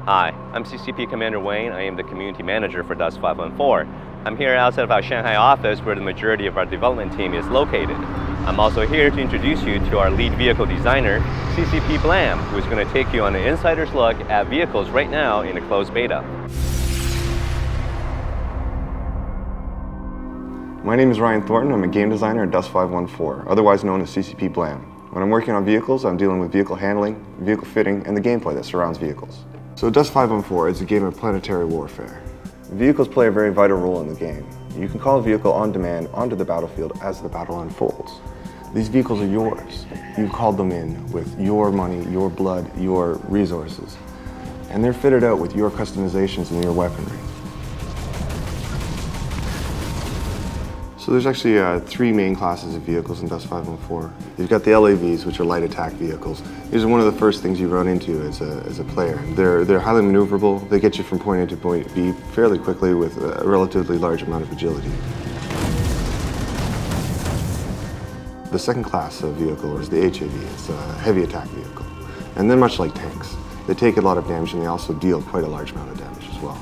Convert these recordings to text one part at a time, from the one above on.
Hi, I'm CCP Commander Wayne. I am the Community Manager for Dust 514. I'm here outside of our Shanghai office where the majority of our development team is located. I'm also here to introduce you to our lead vehicle designer, CCP Blam, who is going to take you on an insider's look at vehicles right now in a closed beta. My name is Ryan Thorton. I'm a game designer at Dust 514, otherwise known as CCP Blam. When I'm working on vehicles, I'm dealing with vehicle handling, vehicle fitting, and the gameplay that surrounds vehicles. So Dust 514 is a game of planetary warfare. Vehicles play a very vital role in the game. You can call a vehicle on demand onto the battlefield as the battle unfolds. These vehicles are yours. You've called them in with your money, your blood, your resources. And they're fitted out with your customizations and your weaponry. So there's actually three main classes of vehicles in Dust 514. You've got the LAVs, which are light attack vehicles. These are one of the first things you run into as a player. They're highly maneuverable. They get you from point A to point B fairly quickly with a relatively large amount of agility. The second class of vehicle is the HAV. It's a heavy attack vehicle. And they're much like tanks. They take a lot of damage and they also deal quite a large amount of damage as well.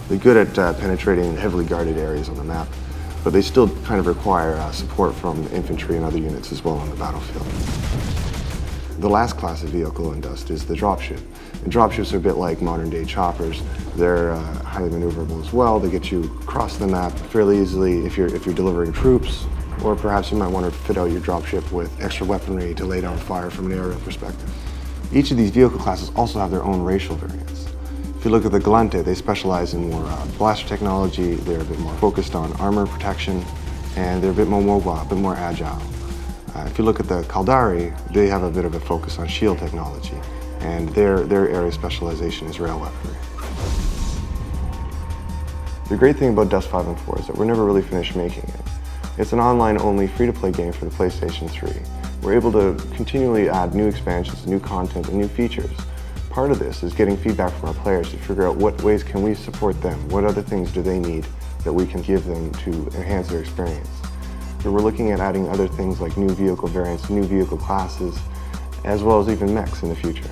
They're good at penetrating heavily guarded areas on the map, but they still kind of require support from infantry and other units as well on the battlefield. The last class of vehicle in Dust is the dropship. And dropships are a bit like modern-day choppers. They're highly maneuverable as well. They get you across the map fairly easily if you're delivering troops, or perhaps you might want to fit out your dropship with extra weaponry to lay down fire from an aerial perspective. Each of these vehicle classes also have their own racial variants. If you look at the Galante, they specialize in more blaster technology, they're a bit more focused on armor protection, and they're a bit more mobile, a bit more agile. If you look at the Caldari, they have a bit of a focus on shield technology, and their area of specialization is rail weaponry. The great thing about Dust 514 is that we're never really finished making it. It's an online-only free-to-play game for the PlayStation 3. We're able to continually add new expansions, new content, and new features. Part of this is getting feedback from our players to figure out what ways can we support them, what other things do they need that we can give them to enhance their experience. So we're looking at adding other things like new vehicle variants, new vehicle classes, as well as even mechs in the future.